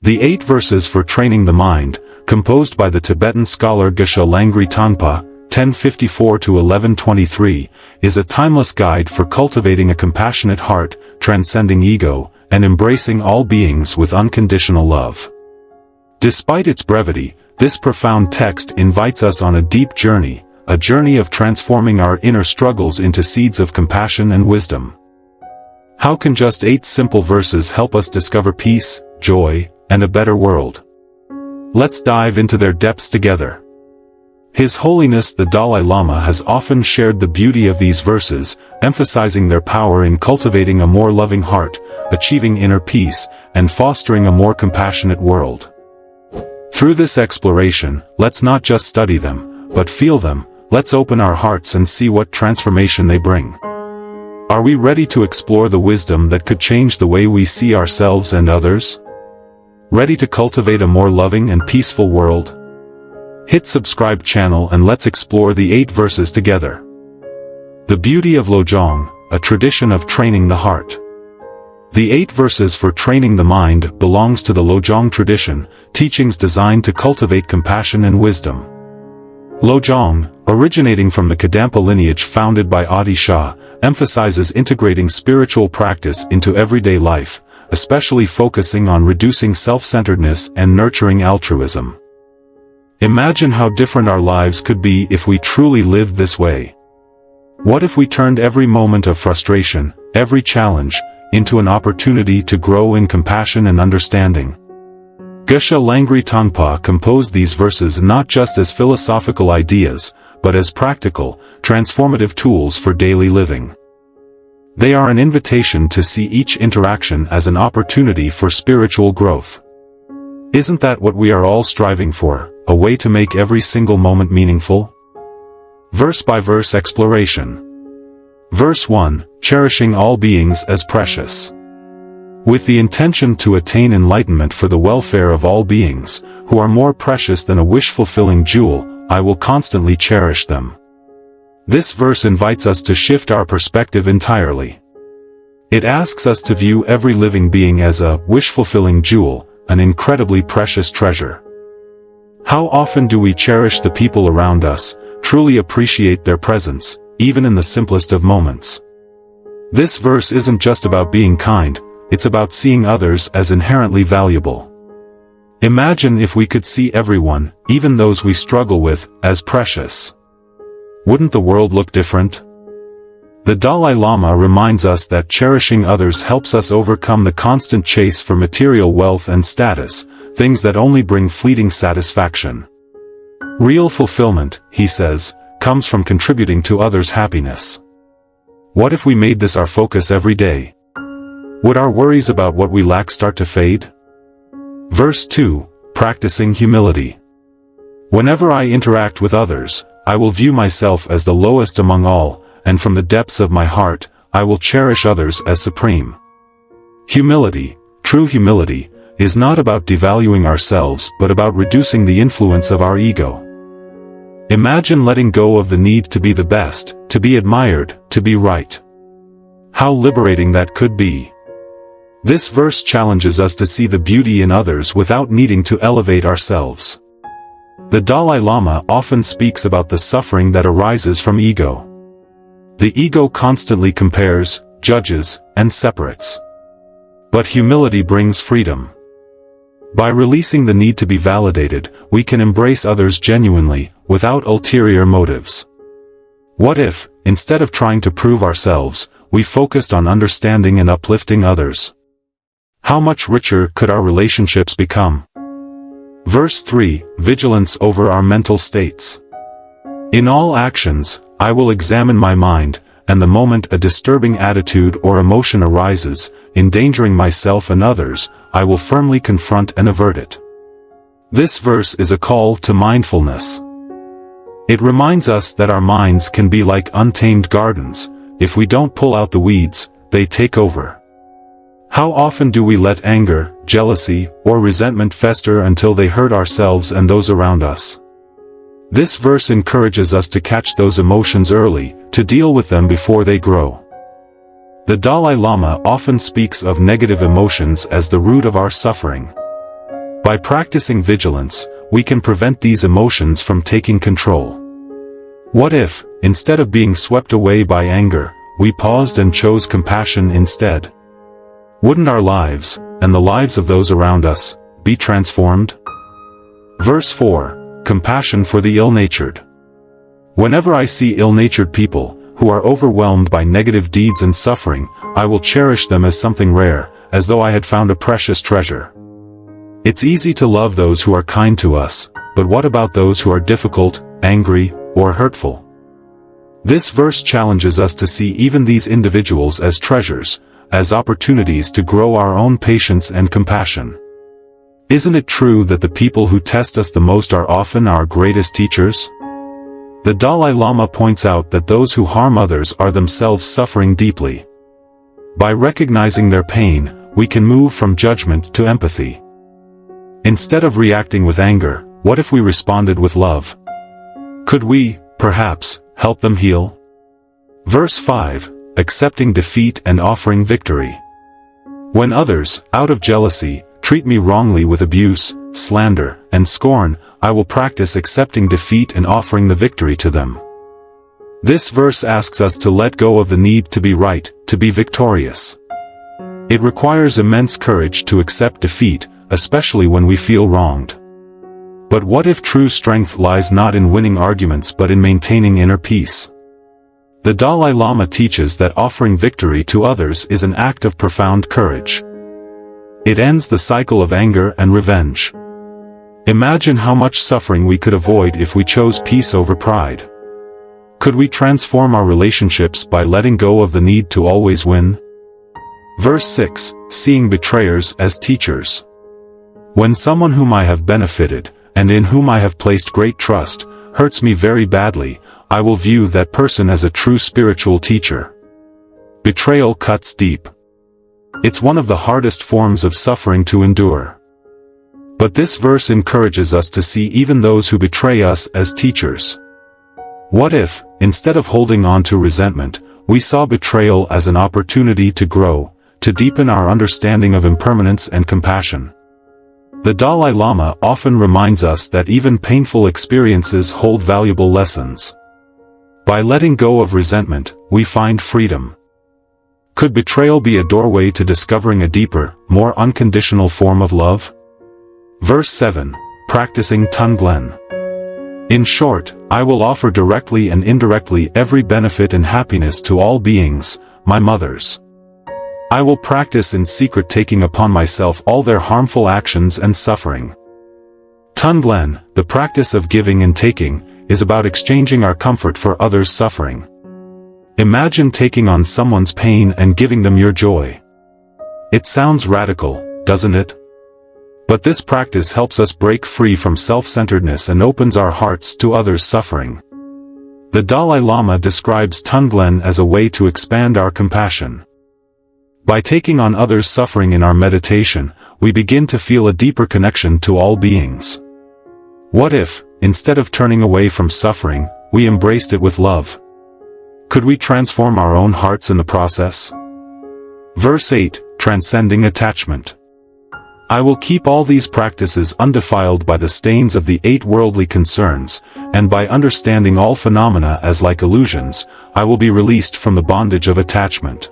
The 8 Verses for Training the Mind, composed by the Tibetan scholar Geshe Langri Tangpa, 1054–1123, is a timeless guide for cultivating a compassionate heart, transcending ego, and embracing all beings with unconditional love. Despite its brevity, this profound text invites us on a deep journey, a journey of transforming our inner struggles into seeds of compassion and wisdom. How can just 8 simple verses help us discover peace, joy, and a better world? Let's dive into their depths together. His Holiness the Dalai Lama has often shared the beauty of these verses, emphasizing their power in cultivating a more loving heart, achieving inner peace, and fostering a more compassionate world. Through this exploration, let's not just study them, but feel them. Let's open our hearts and see what transformation they bring. Are we ready to explore the wisdom that could change the way we see ourselves and others? Ready to cultivate a more loving and peaceful world? Hit subscribe channel and let's explore the 8 verses together. The beauty of Lojong, a tradition of training the heart. The 8 Verses for Training the Mind belongs to the Lojong tradition, teachings designed to cultivate compassion and wisdom. Lojong, originating from the Kadampa lineage founded by Adi Shah, emphasizes integrating spiritual practice into everyday life, especially focusing on reducing self-centeredness and nurturing altruism. Imagine how different our lives could be if we truly lived this way. What if we turned every moment of frustration, every challenge, into an opportunity to grow in compassion and understanding? Geshe Langri Tangpa composed these verses not just as philosophical ideas, but as practical, transformative tools for daily living. They are an invitation to see each interaction as an opportunity for spiritual growth. Isn't that what we are all striving for, a way to make every single moment meaningful? Verse-by-verse exploration. Verse 1, Cherishing all beings as precious. With the intention to attain enlightenment for the welfare of all beings, who are more precious than a wish-fulfilling jewel, I will constantly cherish them. This verse invites us to shift our perspective entirely. It asks us to view every living being as a wish-fulfilling jewel, an incredibly precious treasure. How often do we cherish the people around us, truly appreciate their presence, even in the simplest of moments? This verse isn't just about being kind, it's about seeing others as inherently valuable. Imagine if we could see everyone, even those we struggle with, as precious. Wouldn't the world look different? The Dalai Lama reminds us that cherishing others helps us overcome the constant chase for material wealth and status, things that only bring fleeting satisfaction. Real fulfillment, he says, comes from contributing to others' happiness. What if we made this our focus every day? Would our worries about what we lack start to fade? Verse 2, Practicing humility. Whenever I interact with others, I will view myself as the lowest among all, and from the depths of my heart, I will cherish others as supreme. Humility, true humility, is not about devaluing ourselves but about reducing the influence of our ego. Imagine letting go of the need to be the best, to be admired, to be right. How liberating that could be. This verse challenges us to see the beauty in others without needing to elevate ourselves. The Dalai Lama often speaks about the suffering that arises from ego. The ego constantly compares, judges, and separates. But humility brings freedom. By releasing the need to be validated, we can embrace others genuinely, without ulterior motives. What if, instead of trying to prove ourselves, we focused on understanding and uplifting others? How much richer could our relationships become? Verse 3, Vigilance over our mental states. In all actions, I will examine my mind, and the moment a disturbing attitude or emotion arises, endangering myself and others, I will firmly confront and avert it. This verse is a call to mindfulness. It reminds us that our minds can be like untamed gardens. If we don't pull out the weeds, they take over. How often do we let anger, jealousy, or resentment fester until they hurt ourselves and those around us? This verse encourages us to catch those emotions early, to deal with them before they grow. The Dalai Lama often speaks of negative emotions as the root of our suffering. By practicing vigilance, we can prevent these emotions from taking control. What if, instead of being swept away by anger, we paused and chose compassion instead? Wouldn't our lives, and the lives of those around us, be transformed? Verse 4. Compassion for the ill-natured. Whenever I see ill-natured people, who are overwhelmed by negative deeds and suffering, I will cherish them as something rare, as though I had found a precious treasure. It's easy to love those who are kind to us, but what about those who are difficult, angry, or hurtful? This verse challenges us to see even these individuals as treasures, as opportunities to grow our own patience and compassion. Isn't it true that the people who test us the most are often our greatest teachers? The Dalai Lama points out that those who harm others are themselves suffering deeply. By recognizing their pain, we can move from judgment to empathy. Instead of reacting with anger, what if we responded with love? Could we, perhaps, help them heal? Verse 5. Accepting defeat and offering victory. When others, out of jealousy, treat me wrongly with abuse, slander, and scorn, I will practice accepting defeat and offering the victory to them. This verse asks us to let go of the need to be right, to be victorious. It requires immense courage to accept defeat, especially when we feel wronged. But what if true strength lies not in winning arguments but in maintaining inner peace? The Dalai Lama teaches that offering victory to others is an act of profound courage. It ends the cycle of anger and revenge. Imagine how much suffering we could avoid if we chose peace over pride. Could we transform our relationships by letting go of the need to always win? Verse 6. Seeing betrayers as teachers. When someone whom I have benefited, and in whom I have placed great trust, hurts me very badly, I will view that person as a true spiritual teacher. Betrayal cuts deep. It's one of the hardest forms of suffering to endure. But this verse encourages us to see even those who betray us as teachers. What if, instead of holding on to resentment, we saw betrayal as an opportunity to grow, to deepen our understanding of impermanence and compassion? The Dalai Lama often reminds us that even painful experiences hold valuable lessons. By letting go of resentment, we find freedom. Could betrayal be a doorway to discovering a deeper, more unconditional form of love? Verse 7. Practicing Tonglen. In short, I will offer directly and indirectly every benefit and happiness to all beings, my mothers. I will practice in secret taking upon myself all their harmful actions and suffering. Tonglen, the practice of giving and taking, is about exchanging our comfort for others' suffering. Imagine taking on someone's pain and giving them your joy. It sounds radical, doesn't it? But this practice helps us break free from self-centeredness and opens our hearts to others' suffering. The Dalai Lama describes Tonglen as a way to expand our compassion. By taking on others' suffering in our meditation, we begin to feel a deeper connection to all beings. What if, instead of turning away from suffering, we embraced it with love? Could we transform our own hearts in the process? Verse 8. Transcending attachment. I will keep all these practices undefiled by the stains of the 8 worldly concerns, and by understanding all phenomena as like illusions, I will be released from the bondage of attachment.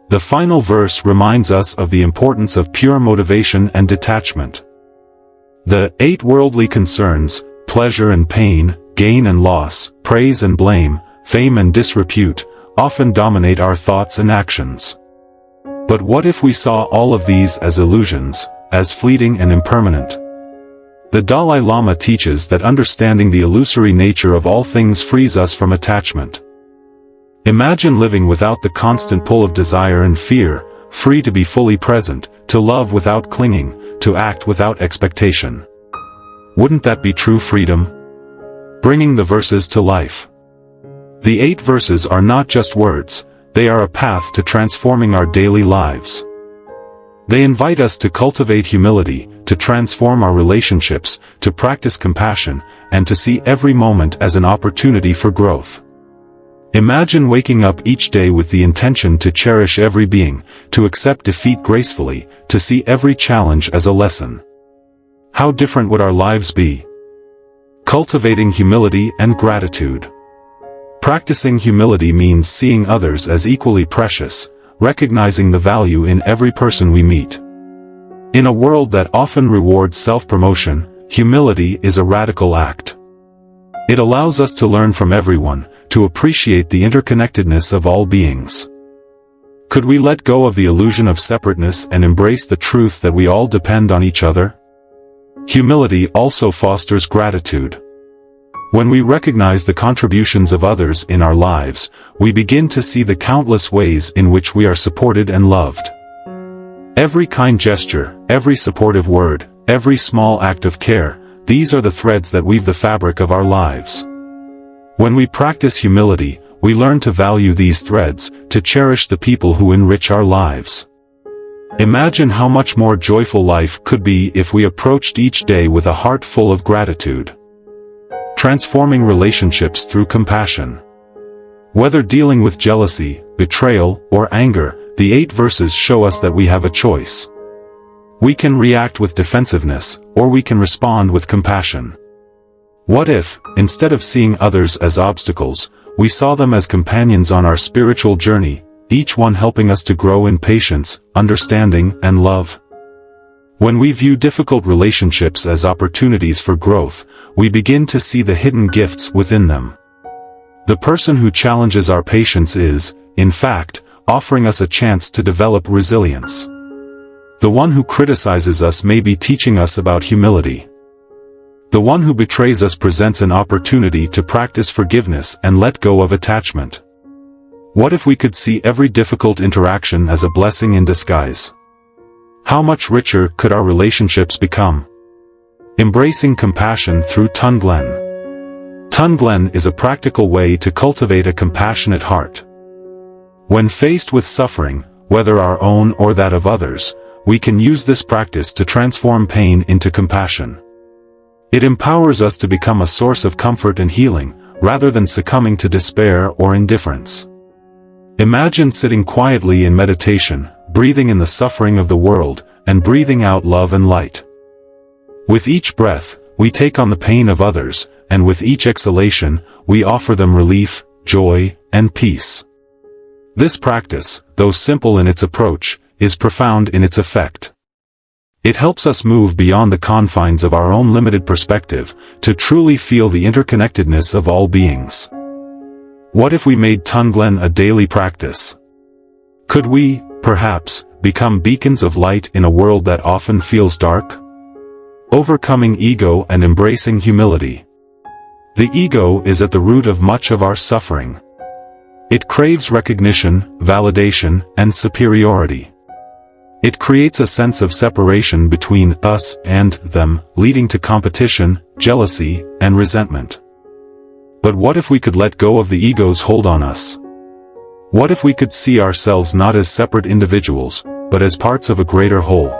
The final verse reminds us of the importance of pure motivation and detachment. The 8 worldly concerns, pleasure and pain, gain and loss, praise and blame, fame and disrepute, often dominate our thoughts and actions. But what if we saw all of these as illusions, as fleeting and impermanent? The Dalai Lama teaches that understanding the illusory nature of all things frees us from attachment. Imagine living without the constant pull of desire and fear, free to be fully present, to love without clinging, to act without expectation. Wouldn't that be true freedom? Bringing the verses to life. The 8 verses are not just words, they are a path to transforming our daily lives. They invite us to cultivate humility, to transform our relationships, to practice compassion, and to see every moment as an opportunity for growth. Imagine waking up each day with the intention to cherish every being, to accept defeat gracefully, to see every challenge as a lesson. How different would our lives be? Cultivating humility and gratitude. Practicing humility means seeing others as equally precious, recognizing the value in every person we meet. In a world that often rewards self-promotion, humility is a radical act. It allows us to learn from everyone, to appreciate the interconnectedness of all beings. Could we let go of the illusion of separateness and embrace the truth that we all depend on each other? Humility also fosters gratitude. When we recognize the contributions of others in our lives, we begin to see the countless ways in which we are supported and loved. Every kind gesture, every supportive word, every small act of care, these are the threads that weave the fabric of our lives. When we practice humility, we learn to value these threads, to cherish the people who enrich our lives. Imagine how much more joyful life could be if we approached each day with a heart full of gratitude. Transforming relationships through compassion. Whether dealing with jealousy, betrayal, or anger, the 8 verses show us that we have a choice. We can react with defensiveness, or we can respond with compassion. What if, instead of seeing others as obstacles, we saw them as companions on our spiritual journey, each one helping us to grow in patience, understanding, and love? When we view difficult relationships as opportunities for growth, we begin to see the hidden gifts within them. The person who challenges our patience is, in fact, offering us a chance to develop resilience. The one who criticizes us may be teaching us about humility. The one who betrays us presents an opportunity to practice forgiveness and let go of attachment. What if we could see every difficult interaction as a blessing in disguise? How much richer could our relationships become? Embracing compassion through Tonglen. Tonglen is a practical way to cultivate a compassionate heart. When faced with suffering, whether our own or that of others, we can use this practice to transform pain into compassion. It empowers us to become a source of comfort and healing, rather than succumbing to despair or indifference. Imagine sitting quietly in meditation, breathing in the suffering of the world, and breathing out love and light. With each breath, we take on the pain of others, and with each exhalation, we offer them relief, joy, and peace. This practice, though simple in its approach, is profound in its effect. It helps us move beyond the confines of our own limited perspective, to truly feel the interconnectedness of all beings. What if we made Tonglen a daily practice? Could we, perhaps, become beacons of light in a world that often feels dark? Overcoming ego and embracing humility. The ego is at the root of much of our suffering. It craves recognition, validation, and superiority. It creates a sense of separation between us and them, leading to competition, jealousy, and resentment. But what if we could let go of the ego's hold on us? What if we could see ourselves not as separate individuals, but as parts of a greater whole?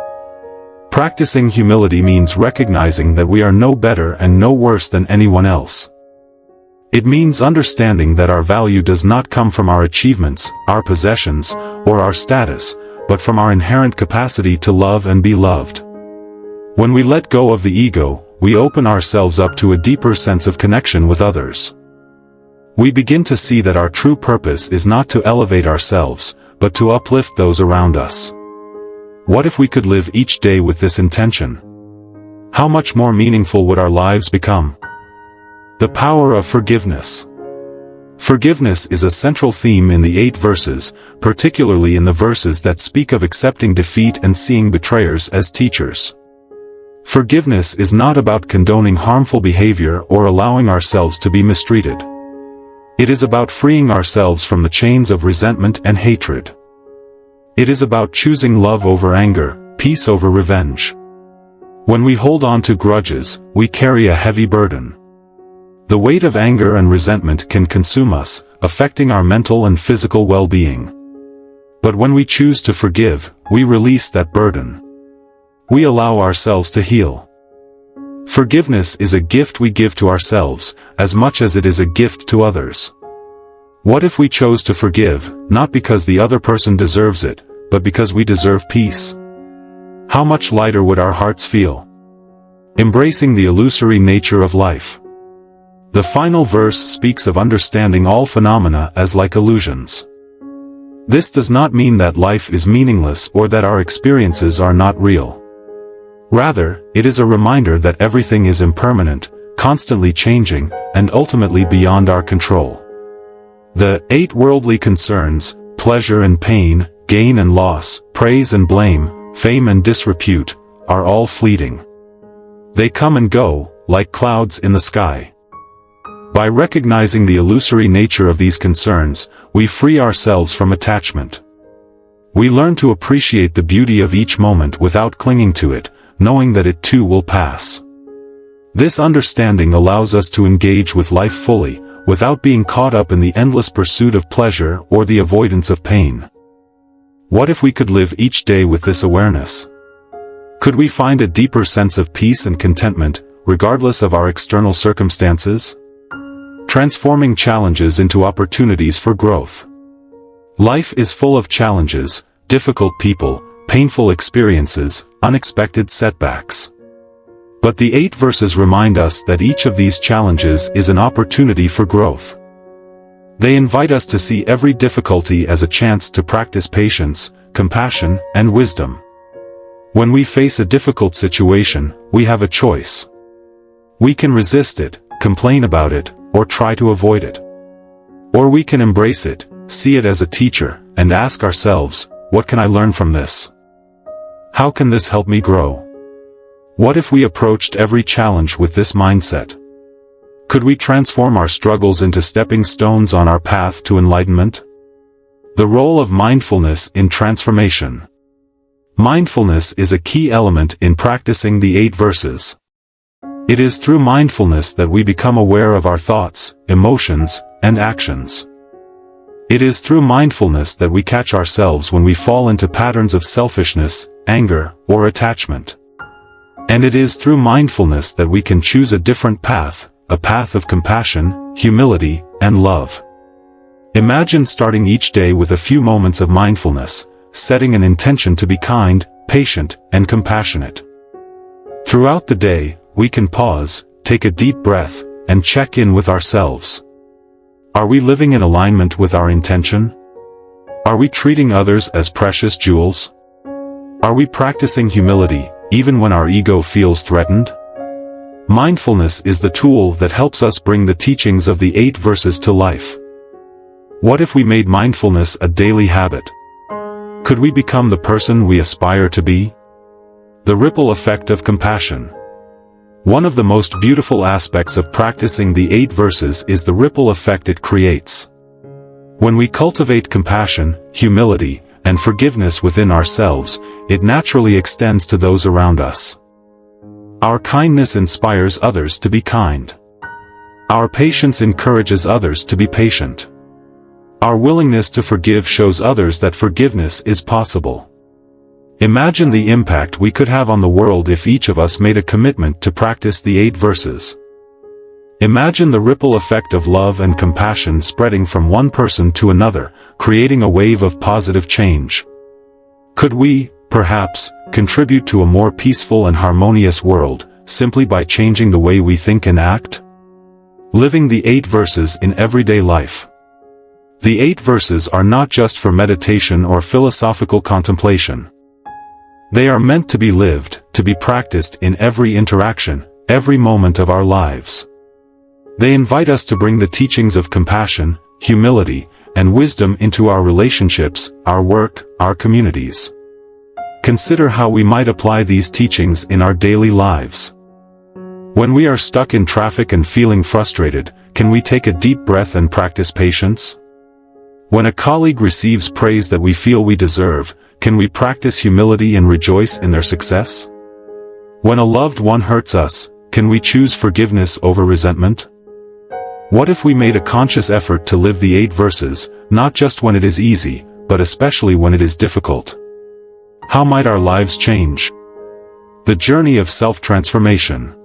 Practicing humility means recognizing that we are no better and no worse than anyone else. It means understanding that our value does not come from our achievements, our possessions, or our status, but from our inherent capacity to love and be loved. When we let go of the ego, we open ourselves up to a deeper sense of connection with others. We begin to see that our true purpose is not to elevate ourselves, but to uplift those around us. What if we could live each day with this intention? How much more meaningful would our lives become? The power of forgiveness. Forgiveness is a central theme in the 8 verses, particularly in the verses that speak of accepting defeat and seeing betrayers as teachers. Forgiveness is not about condoning harmful behavior or allowing ourselves to be mistreated. It is about freeing ourselves from the chains of resentment and hatred. It is about choosing love over anger, peace over revenge. When we hold on to grudges, we carry a heavy burden. The weight of anger and resentment can consume us, affecting our mental and physical well-being. But when we choose to forgive, we release that burden. We allow ourselves to heal. Forgiveness is a gift we give to ourselves, as much as it is a gift to others. What if we chose to forgive, not because the other person deserves it, but because we deserve peace? How much lighter would our hearts feel? Embracing the illusory nature of life. The final verse speaks of understanding all phenomena as like illusions. This does not mean that life is meaningless or that our experiences are not real. Rather, it is a reminder that everything is impermanent, constantly changing, and ultimately beyond our control. The 8 worldly concerns, pleasure and pain, gain and loss, praise and blame, fame and disrepute, are all fleeting. They come and go, like clouds in the sky. By recognizing the illusory nature of these concerns, we free ourselves from attachment. We learn to appreciate the beauty of each moment without clinging to it, knowing that it too will pass. This understanding allows us to engage with life fully, without being caught up in the endless pursuit of pleasure or the avoidance of pain. What if we could live each day with this awareness? Could we find a deeper sense of peace and contentment, regardless of our external circumstances? Transforming challenges into opportunities for growth. Life is full of challenges, difficult people, painful experiences, unexpected setbacks. But the 8 verses remind us that each of these challenges is an opportunity for growth. They invite us to see every difficulty as a chance to practice patience, compassion, and wisdom. When we face a difficult situation, we have a choice. We can resist it, complain about it, or try to avoid it. Or we can embrace it, see it as a teacher, and ask ourselves, what can I learn from this? How can this help me grow? What if we approached every challenge with this mindset? Could we transform our struggles into stepping stones on our path to enlightenment? The role of mindfulness in transformation. Mindfulness is a key element in practicing the 8 verses. It is through mindfulness that we become aware of our thoughts, emotions, and actions. It is through mindfulness that we catch ourselves when we fall into patterns of selfishness, anger, or attachment. And it is through mindfulness that we can choose a different path, a path of compassion, humility, and love. Imagine starting each day with a few moments of mindfulness, setting an intention to be kind, patient, and compassionate. Throughout the day, we can pause, take a deep breath, and check in with ourselves. Are we living in alignment with our intention? Are we treating others as precious jewels? Are we practicing humility, even when our ego feels threatened? Mindfulness is the tool that helps us bring the teachings of the 8 verses to life. What if we made mindfulness a daily habit? Could we become the person we aspire to be? The ripple effect of compassion. One of the most beautiful aspects of practicing the 8 verses is the ripple effect it creates. When we cultivate compassion, humility, and forgiveness within ourselves, it naturally extends to those around us. Our kindness inspires others to be kind. Our patience encourages others to be patient. Our willingness to forgive shows others that forgiveness is possible. Imagine the impact we could have on the world if each of us made a commitment to practice the 8 verses. Imagine the ripple effect of love and compassion spreading from one person to another, creating a wave of positive change. Could we, perhaps, contribute to a more peaceful and harmonious world, simply by changing the way we think and act? Living the 8 verses in everyday life. The 8 verses are not just for meditation or philosophical contemplation. They are meant to be lived, to be practiced in every interaction, every moment of our lives. They invite us to bring the teachings of compassion, humility, and wisdom into our relationships, our work, our communities. Consider how we might apply these teachings in our daily lives. When we are stuck in traffic and feeling frustrated, can we take a deep breath and practice patience? When a colleague receives praise that we feel we deserve, can we practice humility and rejoice in their success? When a loved one hurts us, can we choose forgiveness over resentment? What if we made a conscious effort to live the 8 verses, not just when it is easy, but especially when it is difficult? How might our lives change? The journey of self-transformation.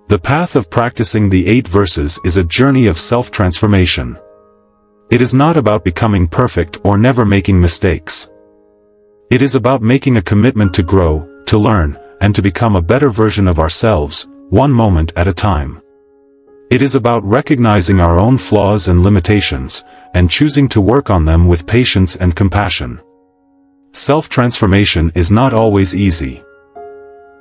The path of practicing the 8 verses is a journey of self-transformation. It is not about becoming perfect or never making mistakes. It is about making a commitment to grow, to learn, and to become a better version of ourselves, one moment at a time. It is about recognizing our own flaws and limitations, and choosing to work on them with patience and compassion. Self-transformation is not always easy.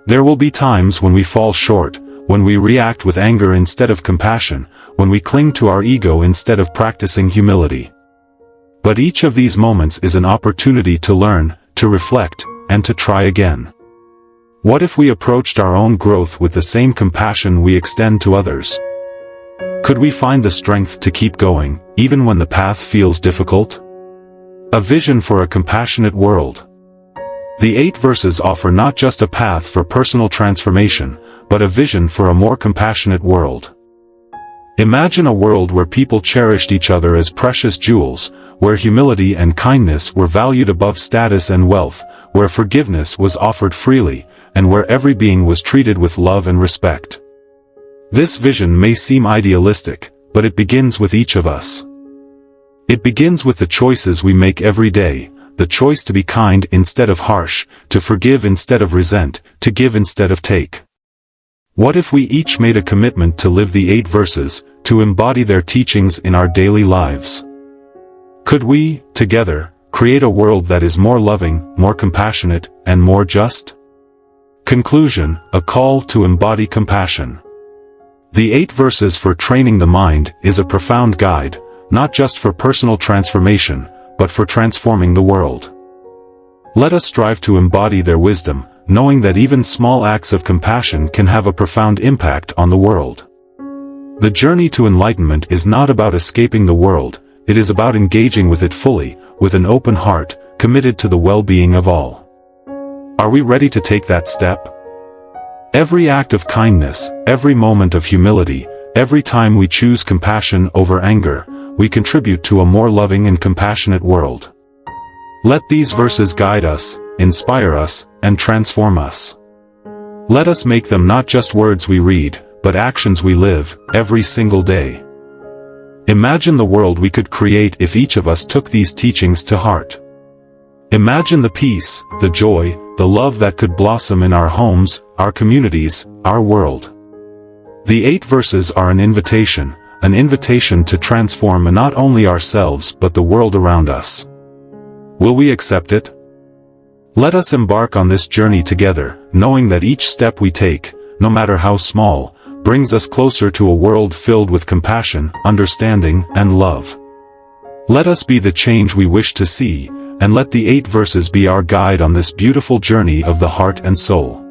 There will be times when we fall short, when we react with anger instead of compassion, when we cling to our ego instead of practicing humility. But each of these moments is an opportunity to learn, to reflect, and to try again. What if we approached our own growth with the same compassion we extend to others? Could we find the strength to keep going, even when the path feels difficult? A vision for a compassionate world. The 8 verses offer not just a path for personal transformation, but a vision for a more compassionate world. Imagine a world where people cherished each other as precious jewels, where humility and kindness were valued above status and wealth, where forgiveness was offered freely, and where every being was treated with love and respect. This vision may seem idealistic, but it begins with each of us. It begins with the choices we make every day, the choice to be kind instead of harsh, to forgive instead of resent, to give instead of take. What if we each made a commitment to live the 8 verses, to embody their teachings in our daily lives? Could we, together, create a world that is more loving, more compassionate, and more just? Conclusion: a call to embody compassion. The 8 verses for training the mind is a profound guide, not just for personal transformation, but for transforming the world. Let us strive to embody their wisdom, knowing that even small acts of compassion can have a profound impact on the world. The journey to enlightenment is not about escaping the world, it is about engaging with it fully, with an open heart, committed to the well-being of all. Are we ready to take that step? Every act of kindness, every moment of humility, every time we choose compassion over anger, we contribute to a more loving and compassionate world. Let these verses guide us, inspire us, and transform us. Let us make them not just words we read, but actions we live, every single day. Imagine the world we could create if each of us took these teachings to heart. Imagine the peace, the joy, the love that could blossom in our homes, our communities, our world. The 8 verses are an invitation to transform not only ourselves but the world around us. Will we accept it? Let us embark on this journey together, knowing that each step we take, no matter how small, brings us closer to a world filled with compassion, understanding, and love. Let us be the change we wish to see, and let the 8 verses be our guide on this beautiful journey of the heart and soul.